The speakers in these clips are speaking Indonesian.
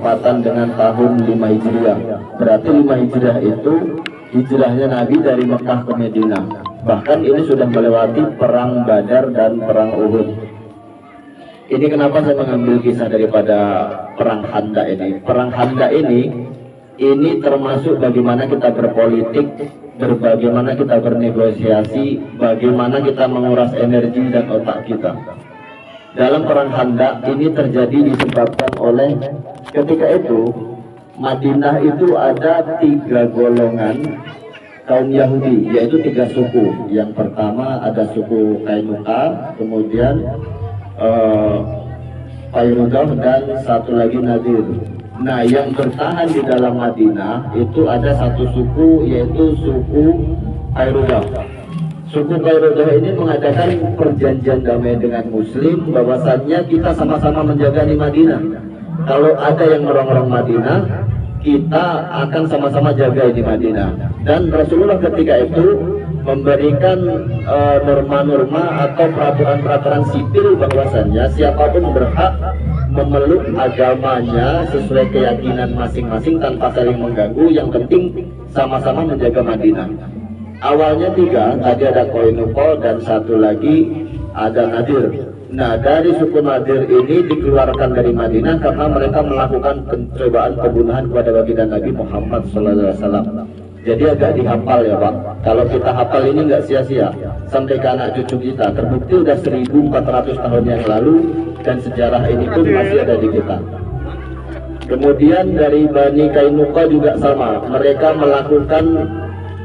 bertepatan dengan tahun 5 Hijriah. Berarti 5 Hijriah itu hijrahnya Nabi dari Mekah ke Madinah. Bahkan ini sudah melewati perang Badar dan perang Uhud. Ini kenapa saya mengambil kisah daripada perang Khandaq ini. Perang Khandaq ini termasuk bagaimana kita berpolitik, bagaimana kita bernegosiasi, bagaimana kita menguras energi dan otak kita. Dalam perang Khandaq ini terjadi disebabkan oleh ketika itu Madinah itu ada 3 golongan kaum Yahudi, yaitu 3 suku. Yang pertama ada suku Qainuqa, kemudian Qaynuqah, dan satu lagi Nadir. Nah, yang bertahan di dalam Madinah itu ada satu suku, yaitu suku Qaynuqah. Suku Qaynuqah ini mengadakan perjanjian damai dengan Muslim bahwasannya kita sama-sama menjaga di Madinah. Kalau ada yang merongrong Madinah, kita akan sama-sama jaga di Madinah. Dan Rasulullah ketika itu memberikan norma-norma atau peraturan-peraturan sipil bahwasannya siapapun berhak memeluk agamanya sesuai keyakinan masing-masing tanpa saling mengganggu. Yang penting sama-sama menjaga Madinah. Awalnya 3, tadi ada Qaynuqa dan satu lagi ada Nadir. Nah, dari suku Nadir ini dikeluarkan dari Madinah karena mereka melakukan pencobaan pembunuhan kepada baginda Nabi Muhammad SAW. Jadi agak dihafal ya Pak. Kalau kita hafal ini nggak sia-sia sampai ke anak cucu kita. Terbukti udah 1400 tahun yang lalu dan sejarah ini pun masih ada di kita. Kemudian dari Bani Qaynuqa juga sama. Mereka melakukan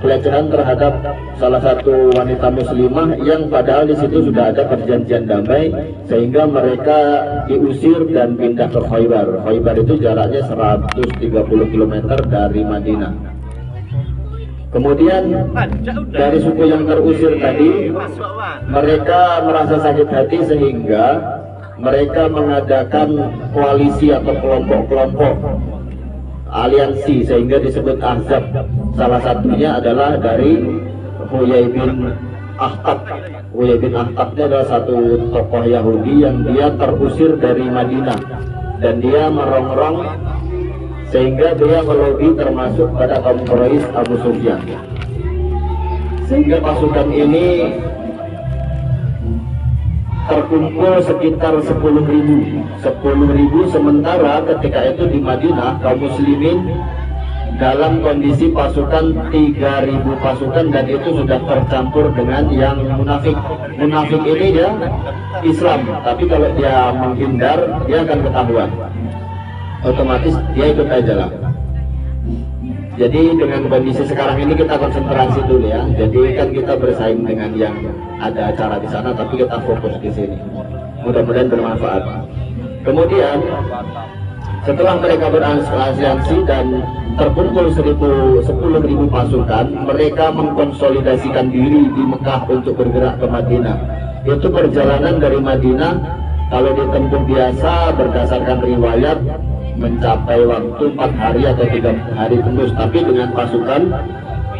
pelecehan terhadap salah satu wanita muslimah yang padahal di situ sudah ada perjanjian damai, sehingga mereka diusir dan pindah ke Khaybar. Khaybar itu jaraknya 130 km dari Madinah. Kemudian dari suku yang terusir tadi, mereka merasa sakit hati sehingga mereka mengadakan koalisi atau kelompok-kelompok aliansi sehingga disebut Ahzab. Salah satunya adalah dari Huyai bin Akhtab. Huyai bin Akhtab ini adalah satu tokoh Yahudi yang dia terusir dari Madinah dan dia merongrong sehingga dia melobi termasuk pada kaum Quraisy Abu Sufyan. Sehingga pasukan ini terkumpul sekitar 10.000, sementara ketika itu di Madinah kaum muslimin dalam kondisi pasukan 3.000 pasukan dan itu sudah tercampur dengan yang munafik. Munafik ini dia Islam, tapi kalau dia menghindar dia akan ketahuan, otomatis dia ikut aja lah. Jadi dengan kondisi sekarang ini kita konsentrasi dulu ya. Jadi kan kita bersaing dengan yang ada acara di sana, tapi kita fokus di sini. Mudah-mudahan bermanfaat. Kemudian setelah mereka beraliansi dan terkumpul 10.000 pasukan, mereka mengkonsolidasikan diri di Mekah untuk bergerak ke Madinah. Itu perjalanan dari Madinah kalau ditempuh biasa berdasarkan riwayat mencapai waktu 4 hari atau 3 hari tembus, tapi dengan pasukan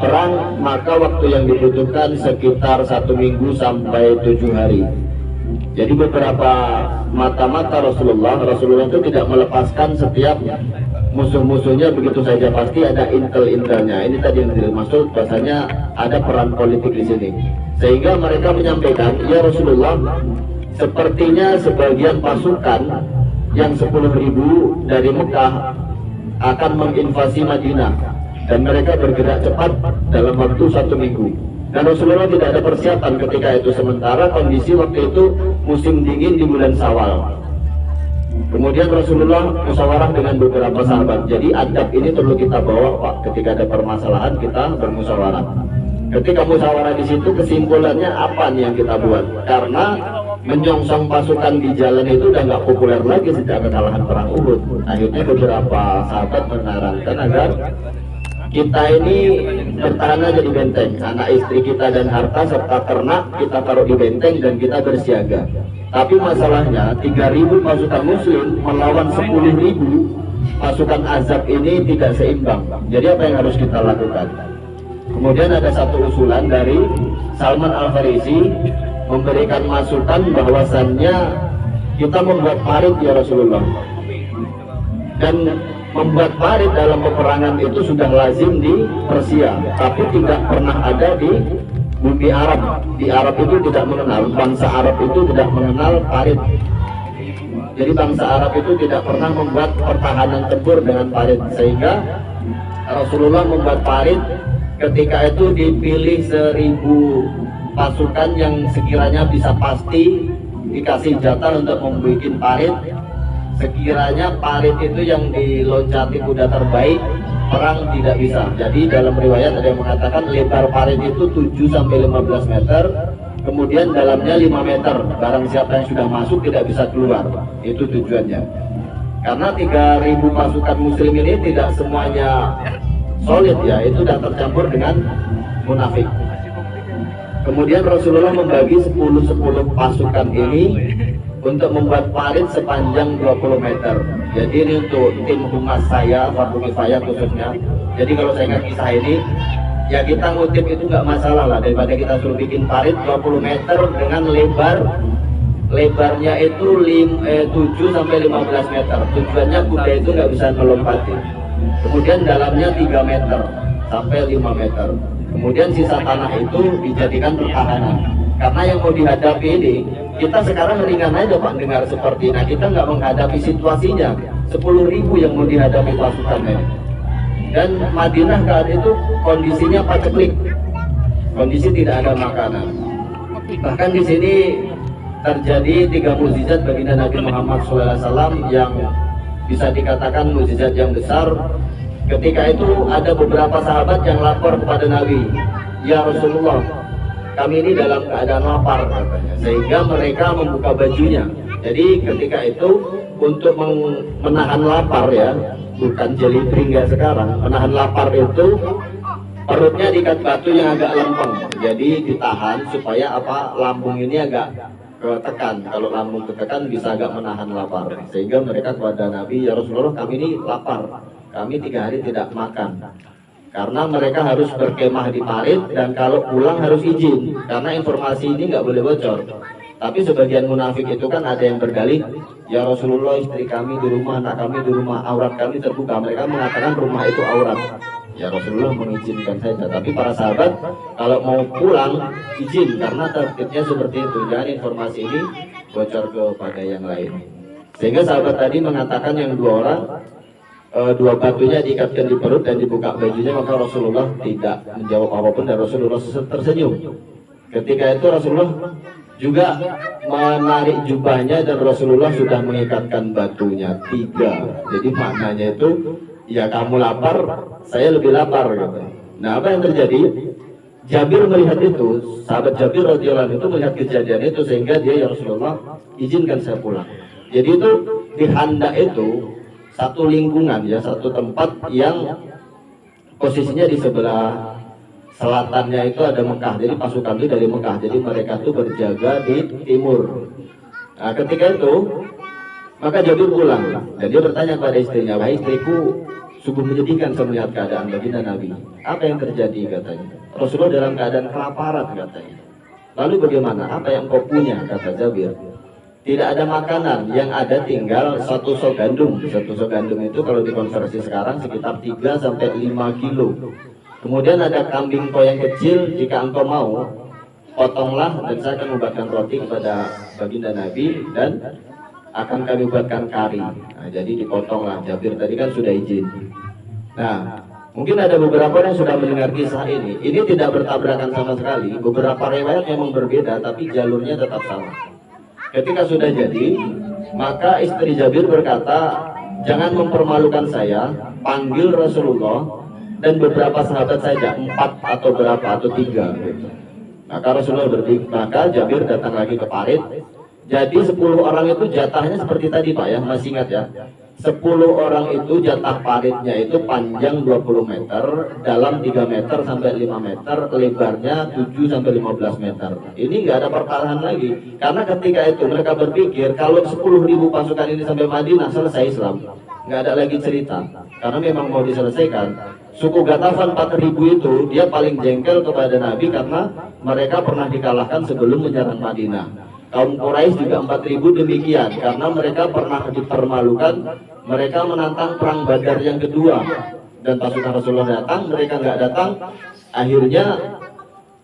perang maka waktu yang dibutuhkan sekitar 1 minggu sampai 7 hari. Jadi beberapa mata-mata Rasulullah itu tidak melepaskan setiap musuh-musuhnya begitu saja, pasti ada intel-intelnya. Ini tadi yang dimaksud bahasanya ada peran politik di sini, sehingga mereka menyampaikan, ya Rasulullah, sepertinya sebagian pasukan yang 10.000 dari Mekah akan menginvasi Madinah dan mereka bergerak cepat dalam waktu 1 minggu. Dan Rasulullah tidak ada persiapan ketika itu, sementara kondisi waktu itu musim dingin di bulan Syawal. Kemudian Rasulullah musyawarah dengan beberapa sahabat. Jadi adab ini perlu kita bawa Pak, ketika ada permasalahan kita bermusyawarah. Ketika musyawarah di situ kesimpulannya apa nih yang kita buat? Karena menyongsong pasukan di jalan itu udah nggak populer lagi sejak kekalahan perang Uhud. Akhirnya beberapa sahabat menyarankan agar kita ini bertahan aja di benteng. Anak istri kita dan harta serta ternak kita taruh di benteng dan kita bersiaga. Tapi masalahnya 3.000 pasukan muslim melawan 10.000 pasukan Ahzab ini tidak seimbang. Jadi apa yang harus kita lakukan? Kemudian ada satu usulan dari Salman Al-Farisi memberikan masukan bahwasannya kita membuat parit ya Rasulullah. Dan membuat parit dalam peperangan itu sudah lazim di Persia, tapi tidak pernah ada di bumi Arab. Di Arab itu tidak mengenal, bangsa Arab itu tidak mengenal parit. Jadi bangsa Arab itu tidak pernah membuat pertahanan tempur dengan parit, sehingga Rasulullah membuat parit. Ketika itu dipilih 1000 pasukan yang sekiranya bisa pasti dikasih jatah untuk membuat parit. Sekiranya parit itu yang diloncati kuda terbaik, perang tidak bisa. Jadi dalam riwayat ada yang mengatakan lebar parit itu 7-15 meter, kemudian dalamnya 5 meter. Barang siapa yang sudah masuk tidak bisa keluar. Itu tujuannya. Karena 3000 pasukan muslim ini tidak semuanya solid ya, itu sudah tercampur dengan munafik. Kemudian Rasulullah membagi 10 pasukan ini untuk membuat parit sepanjang 20 meter. Jadi ini untuk tim humas saya, Fardu Kifayah khususnya. Jadi kalau saya ingat kisah ini, ya kita ngutip itu nggak masalah lah, daripada kita suruh bikin parit 20 meter dengan lebarnya itu 7-15 meter. Tujuannya kuda itu nggak bisa melompati. Kemudian dalamnya 3 meter sampai 5 meter. Kemudian sisa tanah itu dijadikan pertahanan. Karena yang mau dihadapi ini, kita sekarang ringan aja Pak dengar seperti, nah kita nggak menghadapi situasinya. 10.000 yang mau dihadapi pasukannya. Dan Madinah saat itu kondisinya paceklik, kondisi tidak ada makanan. Bahkan di sini terjadi 3 mukjizat baginda Nabi Muhammad SAW yang bisa dikatakan mukjizat yang besar. Ketika itu ada beberapa sahabat yang lapor kepada Nabi, ya Rasulullah, kami ini dalam keadaan lapar katanya, sehingga mereka membuka bajunya. Jadi ketika itu untuk menahan lapar ya, bukan jelibring ya sekarang, menahan lapar itu perutnya diikat batu yang agak lempeng, jadi ditahan supaya lambung ini agak ketekan. Kalau lambung ketekan bisa agak menahan lapar, sehingga mereka kepada Nabi, ya Rasulullah kami ini lapar, kami 3 hari tidak makan. Karena mereka harus berkemah di parit dan kalau pulang harus izin, karena informasi ini nggak boleh bocor. Tapi sebagian munafik itu kan ada yang berdalih, ya Rasulullah istri kami di rumah, anak kami di rumah, aurat kami terbuka. Mereka mengatakan rumah itu aurat. Ya Rasulullah mengizinkan saja. Tapi para sahabat kalau mau pulang izin, karena tertibnya seperti itu. Jangan informasi ini bocor kepada yang lain. Sehingga sahabat tadi mengatakan yang 2 orang, 2 batunya diikatkan di perut dan dibuka bajunya, maka Rasulullah tidak menjawab apapun dan Rasulullah tersenyum. Ketika itu Rasulullah juga menarik jubahnya dan Rasulullah sudah mengikatkan batunya 3. Jadi maknanya itu, ya kamu lapar, saya lebih lapar gitu. Nah apa yang terjadi? Jabir melihat itu, sahabat Jabir radhiyallahu anhu itu melihat kejadian itu, sehingga dia, ya Rasulullah izinkan saya pulang. Jadi itu di Handak itu satu lingkungan ya, satu tempat yang posisinya di sebelah selatannya itu ada Mekah. Jadi pasukan itu dari Mekah, jadi mereka itu berjaga di timur. Nah ketika itu maka Jabir pulang dan dia bertanya kepada istrinya, wahai istriku, sungguh menyedihkan saya melihat keadaan baginda Nabi. Apa yang terjadi katanya? Rasulullah dalam keadaan kelaparan katanya. Lalu bagaimana? Apa yang kau punya? Kata Jabir. Tidak ada makanan, yang ada tinggal 1 sok gandum. 1 sok gandum itu kalau dikonversi sekarang sekitar 3-5 kilo. Kemudian ada kambing kau yang kecil, jika engkau mau potonglah dan saya akan membuatkan roti kepada baginda Nabi dan akan kami buatkan kari. Nah, jadi dipotonglah. Jabir tadi kan sudah izin. Nah mungkin ada beberapa yang sudah mendengar kisah ini. Ini tidak bertabrakan sama sekali. Beberapa riwayat memang berbeda tapi jalurnya tetap sama. Ketika sudah jadi, maka istri Jabir berkata, jangan mempermalukan saya, panggil Rasulullah dan beberapa sahabat saja, 4 atau berapa atau 3 gitu. Maka Rasulullah berdiri, maka Jabir datang lagi ke parit. Jadi 10 orang itu jatahnya seperti tadi Pak ya, masih ingat ya, 10 orang itu jatah paritnya itu panjang 20 meter, dalam 3 meter sampai 5 meter, lebarnya 7-15 meter. Ini nggak ada pertahanan lagi, karena ketika itu mereka berpikir kalau 10.000 pasukan ini sampai Madinah selesai Islam, nggak ada lagi cerita, karena memang mau diselesaikan. Suku Ghatafan 4.000 itu dia paling jengkel kepada Nabi karena mereka pernah dikalahkan sebelum menyerang Madinah. Kaum Quraisy juga 4.000 demikian, karena mereka pernah dipermalukan mereka menantang perang Badar yang kedua dan pasukan Rasulullah datang, mereka nggak datang. Akhirnya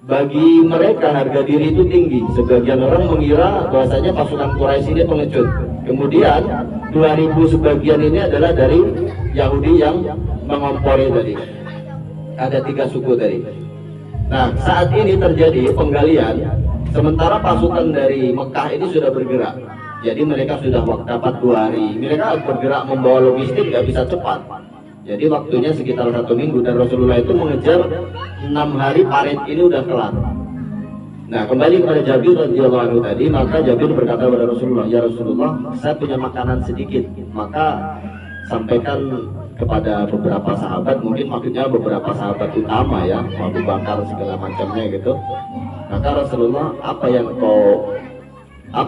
bagi mereka harga diri itu tinggi. Sebagian orang mengira bahwasanya pasukan Quraisy ini pengecut. Kemudian 2000 sebagian ini adalah dari Yahudi yang mengompori tadi. Ada 3 suku tadi. Nah, saat ini terjadi penggalian, sementara pasukan dari Mekah ini sudah bergerak. Jadi mereka sudah dapat 2 hari. Mereka bergerak membawa logistik nggak bisa cepat. Jadi waktunya sekitar 1 minggu dan Rasulullah itu mengejar 6 hari parit ini udah kelar. Nah, kembali kepada Jabir radhiyallahu anhu tadi, maka Jabir berkata kepada Rasulullah, "Ya Rasulullah, saya punya makanan sedikit." Maka sampaikan kepada beberapa sahabat, mungkin maksudnya beberapa sahabat utama ya, Abu Bakar segala macamnya gitu. Maka Rasulullah, apa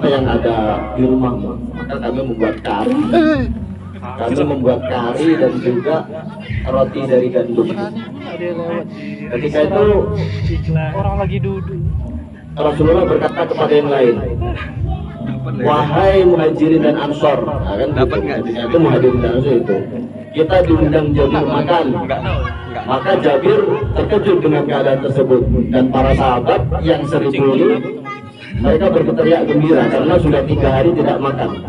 yang ada di rumahmu? Maka kami membuat kari. Kami membuat kari dan juga roti dari gandum. Ketika itu orang lagi duduk. Rasulullah berkata kepada yang lain, "Wahai Muhajirin dan Ansor," nah, kan dapat nggak? Itu Muhajirin dan Ansor itu. Kita diundang Jabir makan. Maka Jabir terkejut dengan keadaan tersebut dan para sahabat yang 1000 ini mereka berteriak gembira karena sudah 3 hari tidak makan.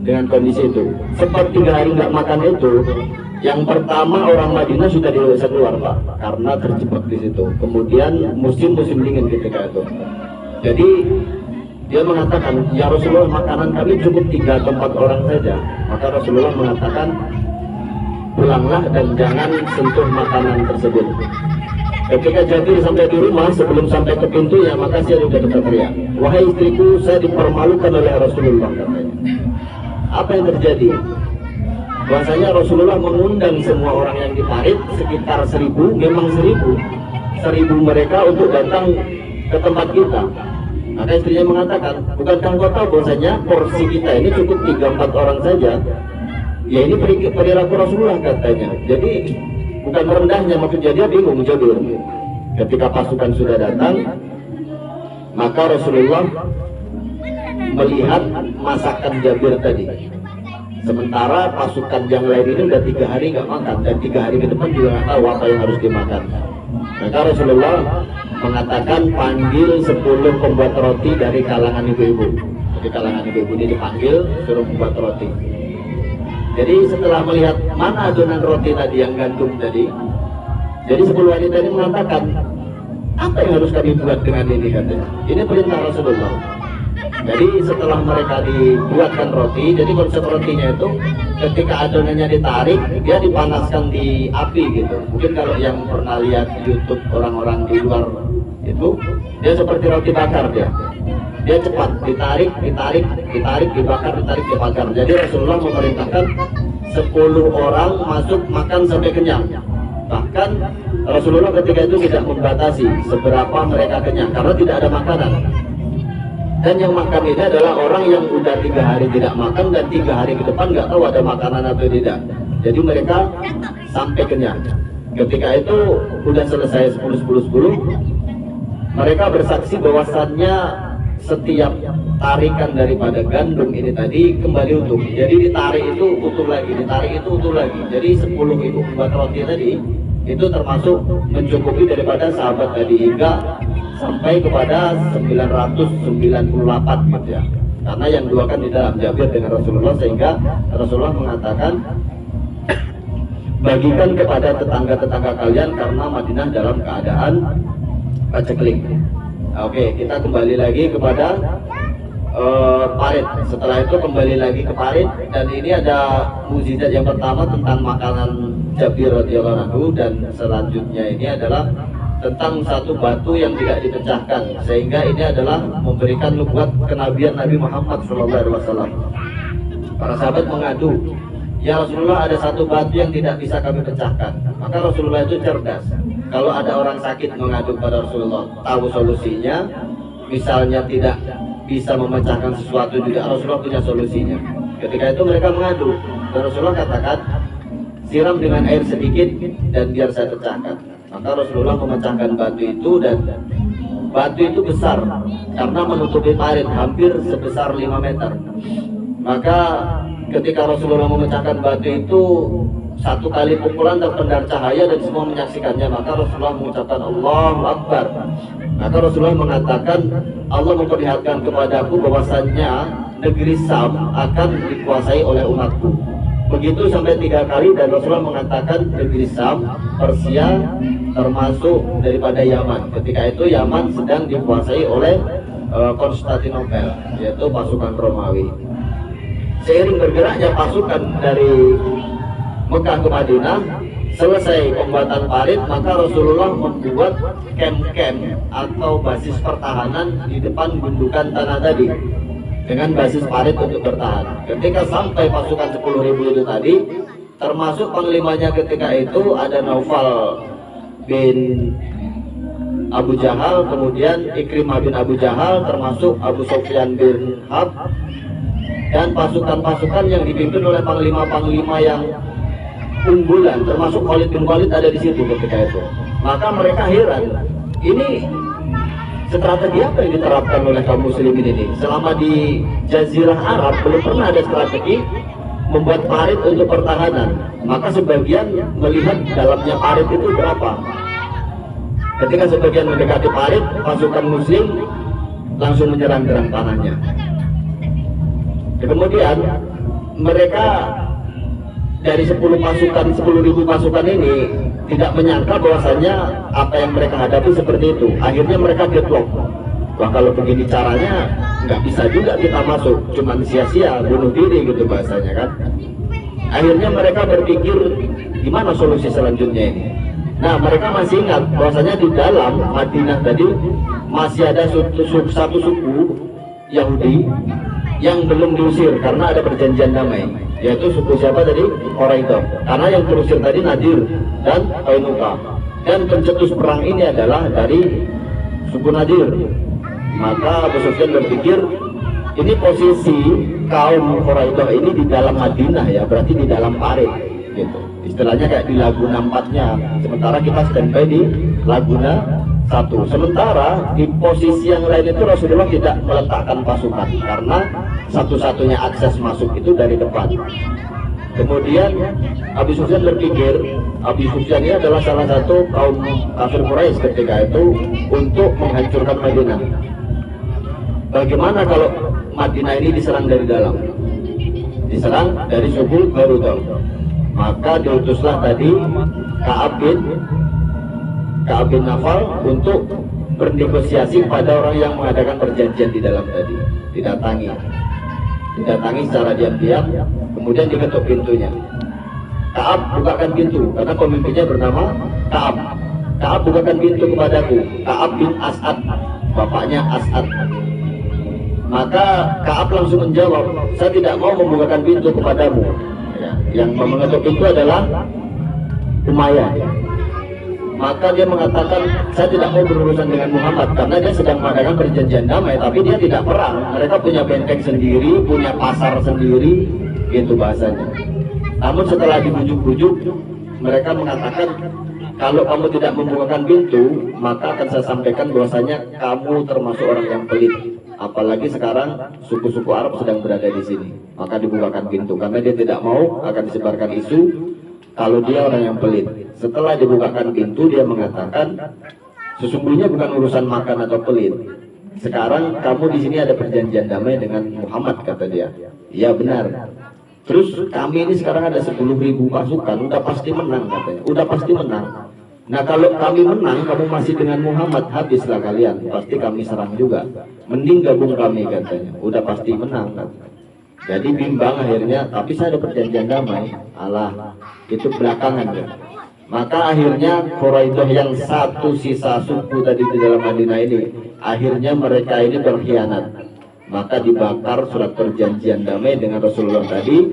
Dengan kondisi itu, seperti 3 hari nggak makan itu, yang pertama orang Madinah sudah tidak bisa keluar Pak, karena terjebak di situ. Kemudian musim dingin ketika itu. Jadi dia mengatakan, "Ya Rasulullah, makanan kami cukup 3 atau 4 orang saja." Maka Rasulullah mengatakan, "Pulanglah dan jangan sentuh makanan tersebut." Ketika Jabir sampai di rumah, sebelum sampai ke pintu ya, maka dia sudah berteriak, "Wahai istriku, saya dipermalukan oleh Rasulullah," katanya. Apa yang terjadi? Bahwasanya Rasulullah mengundang semua orang yang di parit sekitar 1000, memang 1000 mereka untuk datang ke tempat kita. Maka istrinya mengatakan, "Bukankah kau tahu bahwasanya porsi kita ini cukup 3-4 orang saja?" Ya, ini perilaku Rasulullah katanya. Jadi bukan merendahnya, maksudnya dia bingung Jabir. Ketika pasukan sudah datang, maka Rasulullah melihat masakan Jabir tadi. Sementara pasukan yang lain ini udah 3 hari nggak makan dan 3 hari ke depan juga nggak tahu apa yang harus dimakan. Maka Rasulullah mengatakan, "Panggil 10 pembuat roti dari kalangan ibu-ibu." Jadi kalangan ibu-ibu ini dipanggil, suruh membuat roti. Jadi setelah melihat mana adonan roti tadi yang gandum tadi, jadi 10 wanita ini mengatakan, "Apa yang harus kami buat dengan ini?" katanya. Ini perintah Rasulullah. Jadi setelah mereka dibuatkan roti, jadi konsep rotinya itu ketika adonannya ditarik, dia dipanaskan di api gitu. Mungkin kalau yang pernah lihat YouTube orang-orang di luar itu, dia seperti roti bakar dia. Dia cepat ditarik, dibakar, dibakar. Jadi Rasulullah memerintahkan 10 orang masuk makan sampai kenyang. Bahkan Rasulullah ketika itu tidak membatasi seberapa mereka kenyang karena tidak ada makanan. Dan yang makan ini adalah orang yang udah 3 hari tidak makan dan 3 hari ke depan nggak tahu ada makanan atau tidak. Jadi mereka sampai kenyang. Ketika itu udah selesai 10. Mereka bersaksi bahwasannya setiap tarikan daripada gandum ini tadi kembali utuh. Jadi ditarik itu utuh lagi, ditarik itu utuh lagi. Jadi 10 ibu pembuat roti tadi itu termasuk mencukupi daripada sahabat tadi hingga sampai kepada 998 gitu ya. Karena yang 2 kan di dalam Jabir dengan Rasulullah, sehingga Rasulullah mengatakan, "Bagikan kepada tetangga-tetangga kalian karena Madinah dalam keadaan paceklik." Oke, kita kembali lagi kepada parit. Setelah itu kembali lagi ke parit, dan ini ada mukjizat yang pertama tentang makanan Jabir radhiyallahu anhu, dan selanjutnya ini adalah tentang satu batu yang tidak dipecahkan, sehingga ini adalah memberikan nubuat kenabian Nabi Muhammad SAW. Para sahabat mengadu, "Ya Rasulullah, ada satu batu yang tidak bisa kami pecahkan." Maka Rasulullah itu cerdas. Kalau ada orang sakit mengadu pada Rasulullah, tahu solusinya. Misalnya tidak bisa memecahkan sesuatu juga, Rasulullah punya solusinya. Ketika itu mereka mengadu, dan Rasulullah katakan, "Siram dengan air sedikit dan biar saya pecahkan." Maka Rasulullah memecahkan batu itu, dan batu itu besar karena menutupi parit hampir sebesar 5 meter. Maka ketika Rasulullah memecahkan batu itu satu kali pukulan terpendar cahaya dan semua menyaksikannya, maka Rasulullah mengucapkan Allahu Akbar. Maka Rasulullah mengatakan, Allah memperlihatkan kepadaku bahwasannya negeri Sam akan dikuasai oleh umatku. Begitu sampai 3 kali dan Rasulullah mengatakan negeri Sam, Persia termasuk daripada Yaman. Ketika itu Yaman sedang dikuasai oleh Konstantinopel, yaitu pasukan Romawi. Seiring bergeraknya pasukan dari Mekah ke Madinah, selesai pembuatan parit, maka Rasulullah membuat camp-camp atau basis pertahanan di depan gundukan tanah tadi dengan basis parit untuk bertahan. Ketika sampai pasukan 10.000 itu tadi, termasuk panglimanya ketika itu ada Naufal bin Abu Jahal, kemudian Ikrimah bin Abu Jahal, termasuk Abu Sufyan bin Harb, dan pasukan-pasukan yang dipimpin oleh panglima-panglima yang unggulan, termasuk Khalid bin Walid ada di situ ketika itu. Maka mereka heran, ini strategi apa yang diterapkan oleh kaum muslimin ini? Selama di Jazirah Arab belum pernah ada strategi membuat parit untuk pertahanan. Maka sebagian melihat dalamnya parit itu berapa. Ketika sebagian mendekati parit, pasukan muslim langsung menyerang gerang tanahnya. Kemudian mereka dari 10.000 pasukan ini tidak menyangka bahwasanya apa yang mereka hadapi seperti itu. Akhirnya mereka deadlock. Wah, kalau begini caranya nggak bisa juga kita masuk, cuman sia-sia, bunuh diri gitu bahasanya kan. Akhirnya mereka berpikir gimana solusi selanjutnya ini. Nah, mereka masih ingat bahwasanya di dalam Madinah tadi masih ada satu suku Yahudi yang belum diusir karena ada perjanjian damai, yaitu suku siapa tadi? Quraidah. Karena yang terusir tadi Nadir dan Qainuqa. Dan pencetus perang ini adalah dari suku Nadir. Maka Abu Sufyan berpikir, ini posisi kaum Quraidah ini di dalam Madinah ya, berarti di dalam parit gitu. Istilahnya kayak di Laguna 4-nya. Sementara kita standby di Laguna 1. Sementara di posisi yang lain itu Rasulullah tidak meletakkan pasukan karena satu-satunya akses masuk itu dari depan. Kemudian Abu Sufyan berpikir, Abu Sufyan ini adalah salah satu kaum kafir Quraisy ketika itu untuk menghancurkan Madinah. Bagaimana kalau Madinah ini diserang dari dalam? Diserang dari suku Garuda. Maka diutuslah tadi Ka'ab bin Nafal untuk bernegosiasi pada orang yang mengadakan perjanjian di dalam tadi. Didatangi secara diam-diam, kemudian diketuk pintunya. Ka'ab, bukakan pintu, karena pemimpinnya bernama Ka'ab. Ka'ab, bukakan pintu kepadaku. Ka'ab bin As'ad, bapaknya As'ad. Maka Ka'ab langsung menjawab, saya tidak mau membukakan pintu kepadamu. Yang mengetuk pintu adalah Umayyah. Maka dia mengatakan, saya tidak mau berurusan dengan Muhammad karena dia sedang mengadakan perjanjian damai, tapi dia tidak perang. Mereka punya benteng sendiri, punya pasar sendiri, gitu bahasanya. Namun setelah dibujuk-bujuk, mereka mengatakan, kalau kamu tidak membukakan pintu, maka akan saya sampaikan bahwasanya kamu termasuk orang yang pelit. Apalagi sekarang suku-suku Arab sedang berada di sini. Maka dibukakan pintu karena dia tidak mau akan disebarkan isu kalau dia orang yang pelit. Setelah dibukakan pintu, dia mengatakan, sesungguhnya bukan urusan makan atau pelit. Sekarang kamu di sini ada perjanjian damai dengan Muhammad, kata dia. Iya benar. Terus kami ini sekarang ada 10.000 pasukan, udah pasti menang katanya. Udah pasti menang. Nah kalau kami menang, kamu masih dengan Muhammad, habislah kalian. Pasti kami serang juga. Mending gabung kami katanya. Udah pasti menang katanya. Jadi bimbang akhirnya, tapi saya ada perjanjian damai. Alah, itu belakangan ya. Maka akhirnya Quraidah yang satu sisa suku tadi di dalam Madinah ini, akhirnya mereka ini berkhianat. Maka dibakar surat perjanjian damai dengan Rasulullah tadi.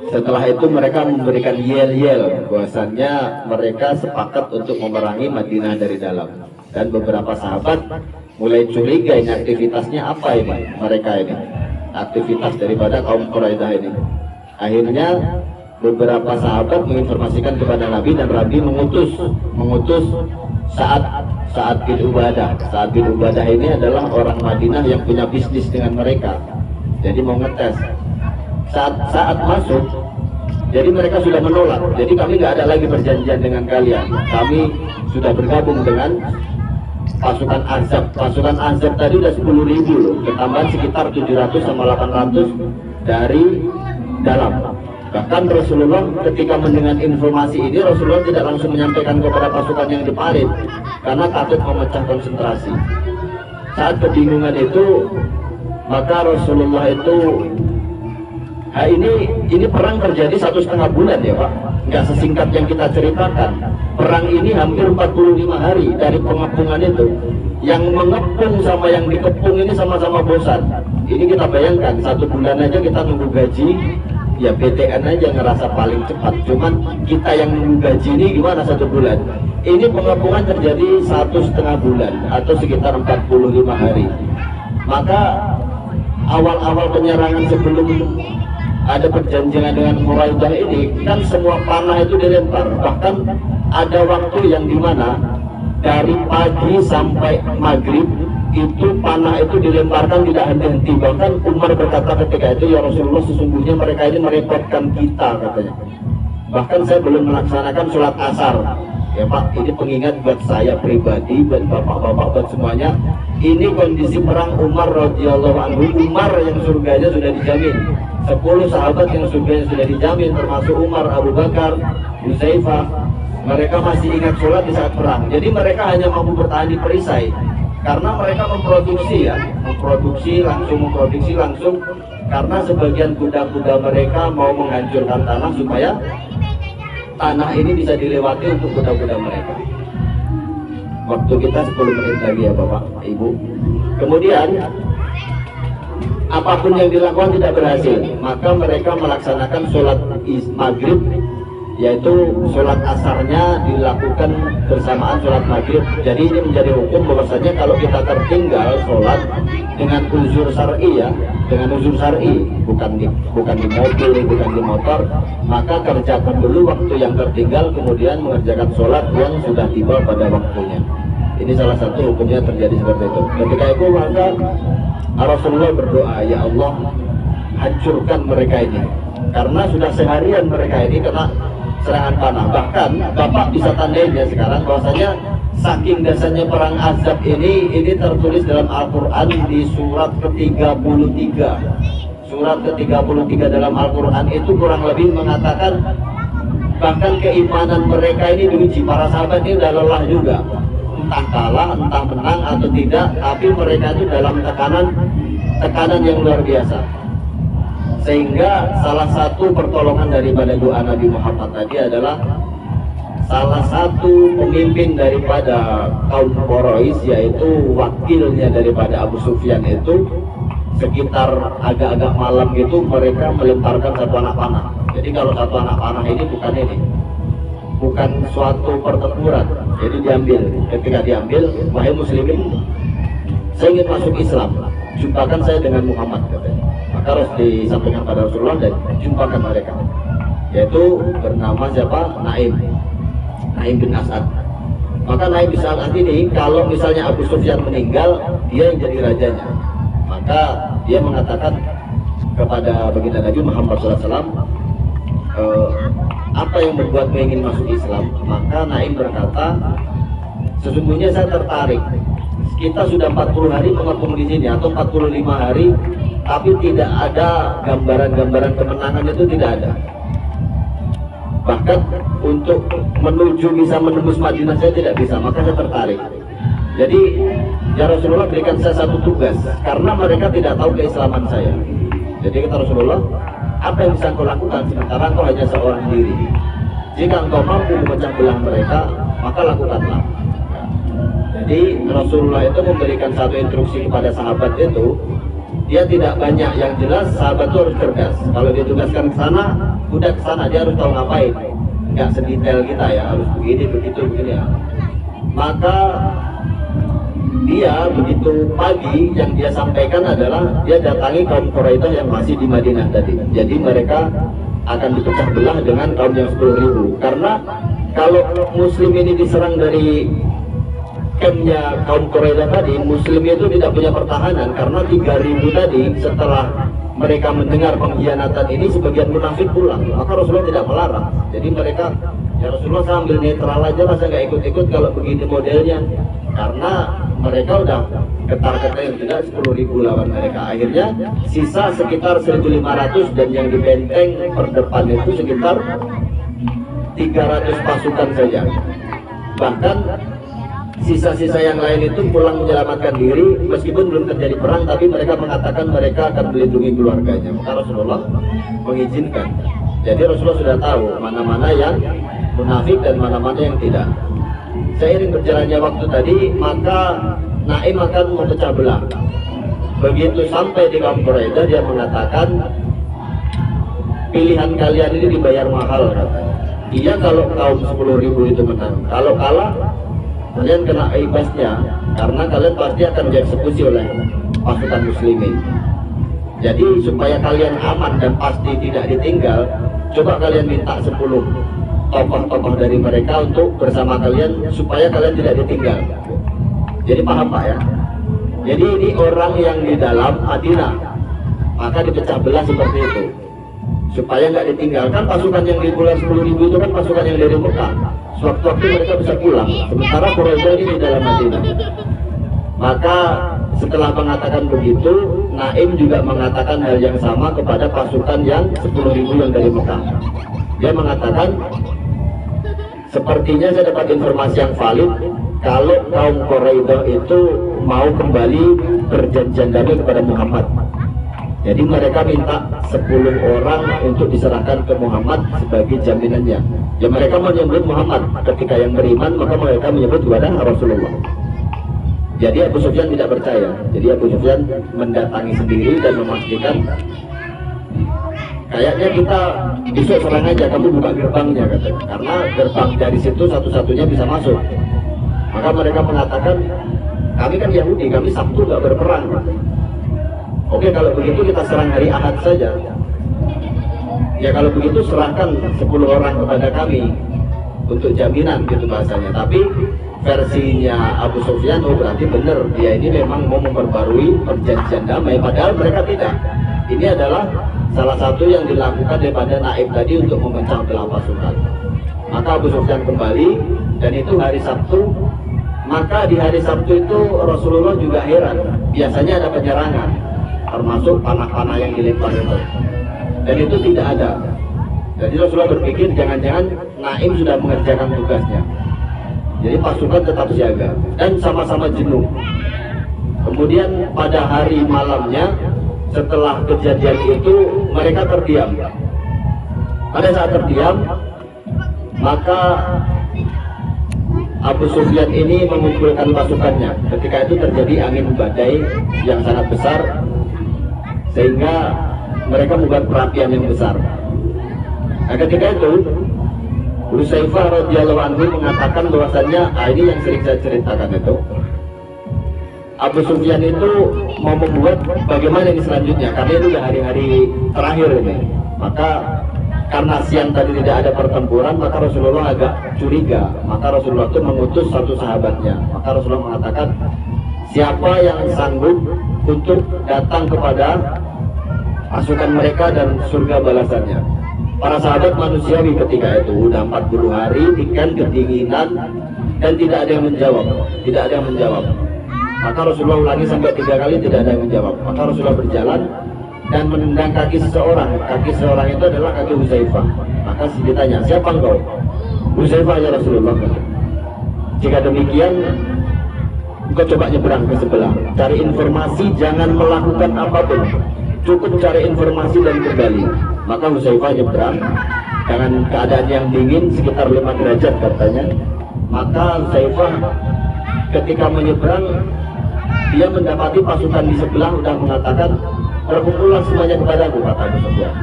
Setelah itu mereka memberikan yel-yel bahwasannya mereka sepakat untuk memerangi Madinah dari dalam. Dan beberapa sahabat mulai curiga ini aktivitasnya apa ini mereka ini, aktivitas daripada kaum Quraidah ini. Akhirnya beberapa sahabat menginformasikan kepada Nabi dan Nabi mengutus Sa'ad bin Ubadah. Sa'ad bin Ubadah ini adalah orang Madinah yang punya bisnis dengan mereka. Jadi mau ngetes saat masuk, jadi mereka sudah menolak. Jadi kami nggak ada lagi perjanjian dengan kalian. Kami sudah bergabung dengan pasukan Ahzab. Pasukan Ahzab tadi udah 10.000 loh, ketambahan sekitar 700 sama 800 dari dalam. Bahkan Rasulullah ketika mendengar informasi ini, Rasulullah tidak langsung menyampaikan kepada pasukan yang di parit karena takut memecah konsentrasi. Saat kebingungan itu, maka Rasulullah itu, ini perang terjadi 1,5 bulan ya Pak, nggak sesingkat yang kita ceritakan. Perang ini hampir 45 hari dari pengepungan itu. Yang mengepung sama yang dikepung ini sama-sama bosan. Ini kita bayangkan, 1 bulan aja kita nunggu gaji, ya BTN aja ngerasa paling cepat. Cuman kita yang nunggu gaji ini gimana 1 bulan? Ini pengepungan terjadi 1,5 bulan atau sekitar 45 hari. Maka awal-awal penyerangan sebelum ada perjanjian dengan Quraidah ini kan semua panah itu dilempar. Bahkan ada waktu yang dimana dari pagi sampai maghrib itu panah itu dilemparkan tidak henti-henti. Bahkan Umar berkata ketika itu, ya Rasulullah, sesungguhnya mereka ini merepotkan kita katanya. Bahkan saya belum melaksanakan sholat asar ya Pak. Ini pengingat buat saya pribadi, buat bapak-bapak, buat semuanya. Ini kondisi perang Umar radhiyallahu anhu. Umar yang surganya sudah dijamin, 10 sahabat yang surganya sudah dijamin, termasuk Umar, Abu Bakar, Hudzaifah. Mereka masih ingat sholat di saat perang. Jadi mereka hanya mampu bertahan di perisai karena mereka memproduksi langsung karena sebagian kuda-kuda mereka mau menghancurkan tanah supaya tanah ini bisa dilewati untuk kuda-kuda mereka. Waktu kita 10 menit lagi ya Bapak Ibu. Kemudian apapun yang dilakukan tidak berhasil, maka mereka melaksanakan sholat maghrib, yaitu sholat asarnya dilakukan bersamaan sholat maghrib. Jadi ini menjadi hukum bahwasanya kalau kita tertinggal sholat dengan uzur syar'i ya, dengan uzur syar'i, bukan di mobil, bukan di motor, maka kerjakan dulu waktu yang tertinggal, kemudian mengerjakan sholat yang sudah tiba pada waktunya. Ini salah satu hukumnya terjadi seperti itu. Ketika itu maka Rasulullah berdoa, ya Allah hancurkan mereka ini, karena sudah seharian mereka ini kena serangan panah. Bahkan Bapak bisa tandain ya sekarang bahwasanya saking dasarnya perang Ahzab ini tertulis dalam Al-Quran di surat ke-33. Surat ke-33 dalam Al-Quran itu kurang lebih mengatakan bahkan keimanan mereka ini diuji. Para sahabat ini udah lelah juga, entah kalah, entah menang atau tidak, tapi mereka itu dalam tekanan yang luar biasa. Sehingga salah satu pertolongan daripada doa Nabi Muhammad tadi adalah salah satu pemimpin daripada kaum Quraisy, yaitu wakilnya daripada Abu Sufyan itu, sekitar agak-agak malam gitu mereka melemparkan satu anak panah. Jadi kalau satu anak panah ini bukan suatu pertempuran, jadi diambil. Ketika diambil, wahai muslimin, saya ingin masuk Islam, jumpakan saya dengan Muhammad katanya. Maka harus disampaikan pada Rasulullah dan jumpakan mereka, yaitu bernama siapa? Naim bin As'ad. Maka Naim bin As'ad ini kalau misalnya Abu Sufyan meninggal, dia yang jadi rajanya. Maka dia mengatakan kepada baginda Nabi Muhammad SAW, apa yang membuatmu ingin masuk Islam? Maka Naim berkata, sesungguhnya saya tertarik. Kita sudah 40 hari mengepung di sini atau 45 hari, tapi tidak ada gambaran-gambaran kemenangan, itu tidak ada. Bahkan untuk menuju bisa menembus Madinah saya tidak bisa, maka saya tertarik. Jadi ya Rasulullah berikan saya satu tugas, karena mereka tidak tahu keislaman saya. Jadi kata Rasulullah, apa yang bisa kau lakukan sementara kau hanya seorang diri? Jika engkau mampu memecah belah mereka, maka lakukanlah. Jadi Rasulullah itu memberikan satu instruksi kepada sahabat itu. Dia tidak banyak, yang jelas sahabat itu harus cerdas. Kalau ditugaskan ke sana, udah ke sana, dia harus tahu ngapain. Nggak sedetail kita ya, harus begini, begitu, begini ya. Maka dia begitu pagi yang dia sampaikan adalah dia datangi kaum Quraisy yang masih di Madinah tadi. Jadi mereka akan dipecah belah dengan kaum yang 10.000. Karena kalau muslim ini diserang dari campnya kaum Quraisy tadi, muslim itu tidak punya pertahanan, karena 3.000 tadi setelah mereka mendengar pengkhianatan ini, sebagian munafik pulang. Maka Rasulullah tidak melarang. Jadi mereka, ya Rasulullah sambil netral aja lah, saya nggak ikut-ikut kalau begini modelnya. Karena mereka udah ketar-ketir, tidak 10.000 lawan mereka. Akhirnya sisa sekitar 1.500 dan yang di benteng per depan itu sekitar 300 pasukan saja. Bahkan sisa-sisa yang lain itu pulang menyelamatkan diri meskipun belum terjadi perang, tapi mereka mengatakan mereka akan melindungi keluarganya. Maka Rasulullah mengizinkan. Jadi Rasulullah sudah tahu mana-mana yang munafik dan mana-mana yang tidak. Seiring berjalannya waktu tadi, maka Naim akan memecah belah. Begitu sampai di kaum Quraidah, dia mengatakan pilihan kalian ini dibayar mahal, katanya. Iya kalau kaum 10.000 itu menang, kalau kalah kalian kena ibasnya, karena kalian pasti akan dieksekusi oleh pasukan muslimin. Jadi supaya kalian aman dan pasti tidak ditinggal, coba kalian minta 10 tokoh-tokoh dari mereka untuk bersama kalian supaya kalian tidak ditinggal. Jadi paham Pak ya? Jadi ini orang yang di dalam Madinah, maka dipecah belah seperti itu supaya nggak ditinggalkan. Pasukan yang di bulan 10.000 itu kan pasukan yang dari Mekah. Sewaktu-waktu mereka bisa pulang, sementara Quraisy ini di dalam Madinah. Maka setelah mengatakan begitu, Naim juga mengatakan hal yang sama kepada pasukan yang 10.000 yang dari Mekah. Dia mengatakan, sepertinya saya dapat informasi yang valid kalau kaum Quraisy itu mau kembali perjanjian damai kepada Muhammad. Jadi mereka minta 10 orang untuk diserahkan ke Muhammad sebagai jaminannya. Ya mereka menyebut Muhammad, ketika yang beriman maka mereka menyebut kepada Rasulullah. Jadi Abu Sufyan tidak percaya. Jadi Abu Sufyan mendatangi sendiri dan memastikan, kayaknya kita besok serang aja, kamu buka gerbangnya, katanya. Karena gerbang dari situ satu-satunya bisa masuk. Maka mereka mengatakan, kami kan Yahudi, kami Sabtu nggak berperang. Oke, kalau begitu kita serang hari Ahad saja. Ya kalau begitu serahkan 10 orang kepada kami untuk jaminan, gitu bahasanya. Tapi versinya Abu Sufyan, oh berarti benar, dia ini memang mau memperbarui perjanjian damai, padahal mereka tidak. Ini adalah salah satu yang dilakukan daripada Naib tadi untuk memecah belah pasukan. Maka Abu Sufyan kembali, dan itu hari Sabtu. Maka di hari Sabtu itu Rasulullah juga heran, biasanya ada penyerangan, termasuk panah-panah yang dilempar itu, dan itu tidak ada. Jadi Rasulullah berpikir jangan-jangan Naim sudah mengerjakan tugasnya. Jadi pasukan tetap siaga dan sama-sama jenuh. Kemudian pada hari malamnya setelah kejadian itu mereka terdiam. Pada saat terdiam, maka Abu Sufyan ini mengumpulkan pasukannya. Ketika itu terjadi angin badai yang sangat besar, sehingga mereka membuat perapian yang besar. Nah, ketika itu Hudzaifah radhiyallahu anhu mengatakan bahwasannya, ini yang sering saya ceritakan itu, Abu Sufyan itu mau membuat bagaimana ini selanjutnya, karena itu udah hari-hari terakhir ini. Maka karena siang tadi tidak ada pertempuran, maka Rasulullah agak curiga. Maka Rasulullah itu mengutus satu sahabatnya. Maka Rasulullah mengatakan, siapa yang sanggup untuk datang kepada pasukan mereka dan surga balasannya. Para sahabat manusiawi ketika itu udah 40 hari ikan kedinginan dan tidak ada yang menjawab, tidak ada yang menjawab. Maka Rasulullah ulangi sampai 3 kali, tidak ada yang menjawab. Maka Rasulullah berjalan dan menendang kaki seseorang. Kaki seseorang itu adalah kaki Hudzaifah. Maka ditanya, siapa engkau? Hudzaifah ya Rasulullah. Jika demikian, engkau coba nyebrang ke sebelah, cari informasi, jangan melakukan apapun, cukup cari informasi dan kembali. Maka Hudzaifah nyebrang dengan keadaan yang dingin sekitar 5 derajat katanya. Maka Hudzaifah ketika menyeberang, dia mendapati pasukan di sebelah sudah mengatakan, berkumpullah semuanya kepadaku, kata Abu Sufyan.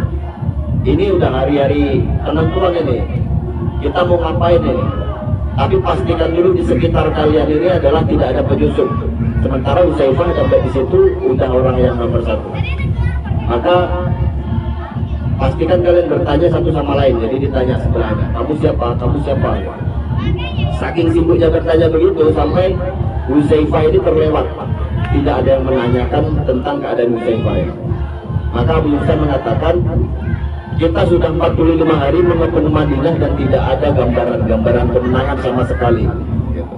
Ini udah hari-hari penentuan ini, kita mau ngapain ini? Tapi pastikan dulu di sekitar kalian ini adalah tidak ada penyusup. Sementara Hudzaifah sampai di situ udah orang yang nomor 1. Maka pastikan kalian bertanya satu sama lain. Jadi ditanya sebelahnya, kamu siapa? Kamu siapa? Saking sibuknya bertanya begitu sampai Hudzaifah ini terlewat. Tidak ada yang menanyakan tentang keadaan Hudzaifah ini. Maka Abu Sufyan mengatakan, kita sudah 45 hari mengepung Madinah dan tidak ada gambaran kemenangan sama sekali. Gitu.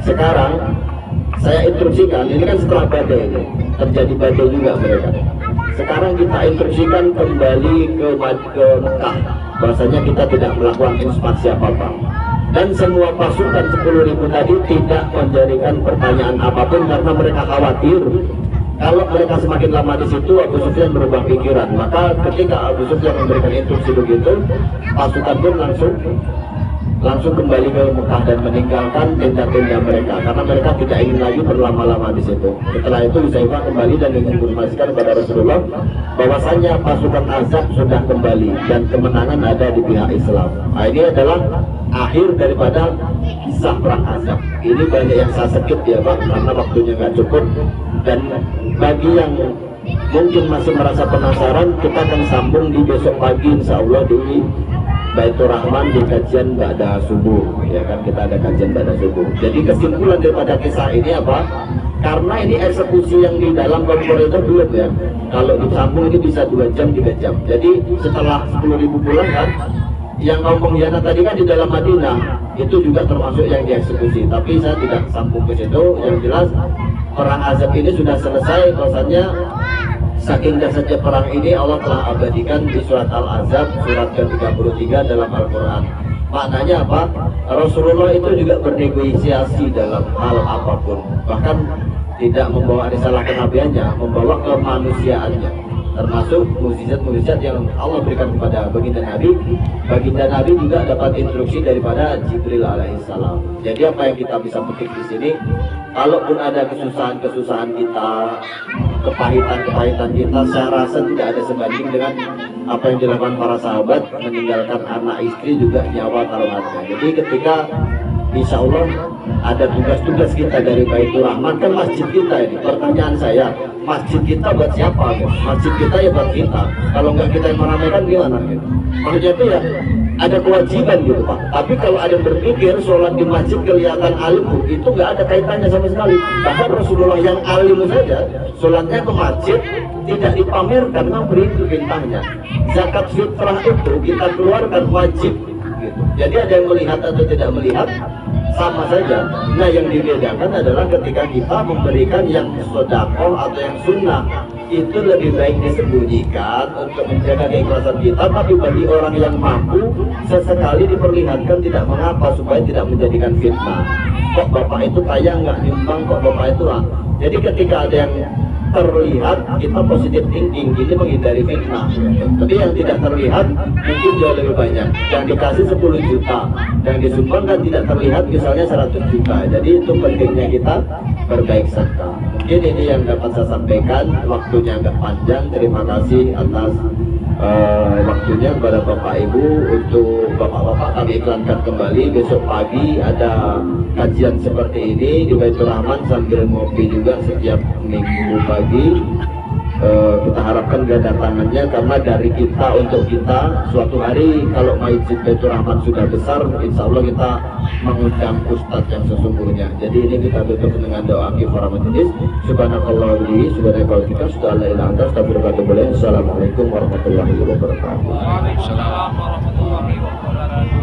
Sekarang saya instruksikan, ini kan setelah badai, terjadi badai juga mereka. Sekarang kita instruksikan kembali ke Mekah, bahwasanya kita tidak melakukan invasi apa-apa. Dan semua pasukan 10.000 tadi tidak menjadikan pertanyaan apapun karena mereka khawatir kalau mereka semakin lama di situ Abu Sufyan berubah pikiran. Maka ketika Abu Sufyan memberikan instruksi begitu, pasukan pun langsung kembali ke Mekah dan meninggalkan tenda-tenda mereka karena mereka tidak ingin lagi berlama-lama di situ. Setelah itu Huzaifah kembali dan menginformasikan kepada Rasulullah bahwasanya pasukan Ahzab sudah kembali dan kemenangan ada di pihak Islam. Nah, ini adalah akhir daripada kisah perang Ahzab. Ini banyak yang saya skip ya Pak karena waktunya nggak cukup, dan bagi yang mungkin masih merasa penasaran, kita akan sambung di besok pagi insya Allah di Baitur Rahman di kajian Ba'da Subuh, ya kan, kita ada kajian Ba'da Subuh. Jadi kesimpulan daripada kisah ini apa? Karena ini eksekusi yang di dalam kompor itu belum ya. Kalau disambung ini bisa 2 jam 3 jam. Jadi setelah 10.000 pulang kan, yang kaum pengkhianat tadi kan di dalam Madinah itu juga termasuk yang dieksekusi. Tapi saya tidak sambung ke situ. Yang jelas perang Ahzab ini sudah selesai, bahwasanya saking dasarnya perang ini Allah telah abadikan di surat Al-Ahzab surat ke-33 dalam Al-Quran. Maknanya apa? Rasulullah itu juga bernegosiasi dalam hal apapun, bahkan tidak membawa risalah kenabiannya, membawa kemanusiaannya, termasuk mukjizat-mukjizat yang Allah berikan kepada baginda Nabi. Baginda Nabi juga dapat instruksi daripada Jibril alaihissalam. Jadi apa yang kita bisa petik di sini? Kalaupun ada kesusahan-kesusahan kita, kepahitan-kepahitan kita, saya rasa tidak ada sebanding dengan apa yang dilakukan para sahabat, meninggalkan anak istri juga nyawa taruhannya. Jadi ketika insya Allah ada tugas-tugas kita dari Baitur Rahman, kan masjid kita ini. Pertanyaan saya, masjid kita buat siapa? Gitu? Masjid kita ya buat kita. Kalau nggak kita yang meramaikan gimana? Gitu? Maksudnya itu ya ada kewajiban gitu Pak. Tapi kalau ada yang berpikir sholat di masjid kelihatan alim, itu nggak ada kaitannya sama sekali. Bahkan Rasulullah yang alim saja sholatnya ke masjid tidak dipamerkan, memberi bintangnya. Zakat fitrah itu kita keluarkan wajib gitu. Jadi ada yang melihat atau tidak melihat sama saja. Nah yang dibedakan adalah ketika kita memberikan yang sedekah atau yang sunnah, itu lebih baik disembunyikan untuk menjaga keikhlasan kita. Tapi bagi orang yang mampu, sesekali diperlihatkan tidak mengapa, supaya tidak menjadikan fitnah. Kok bapak itu kaya nggak nyumbang, kok bapak itu lah. Jadi ketika ada yang terlihat, kita positif thinking, ini menghindari fitnah. Tapi yang tidak terlihat mungkin jauh lebih banyak. Yang dikasih 10 juta, yang disumbangkan tidak terlihat misalnya 100 juta. Jadi itu pentingnya kita berbaik sangka. Mungkin ini yang dapat saya sampaikan. Waktunya agak panjang. Terima kasih atas waktunya kepada Bapak Ibu. Untuk Bapak-Bapak kami iklankan kembali, besok pagi ada kajian seperti ini di Baitur Rahman sambil ngopi juga setiap minggu pagi. Kita harapkan kedatangannya, karena dari kita untuk kita, suatu hari kalau Masjid Baitur Rahman sudah besar, insya Allah kita mengundang ustadz yang sesungguhnya. Jadi ini kita tutup dengan doa kifarah majelis. Subhanakallah wa subhanakallah, sudah la ilaha illa anta, astaghfiruka wa atubu ilaik. Assalamualaikum warahmatullahi wabarakatuh. Waalaikumsalam warahmatullahi wabarakatuh.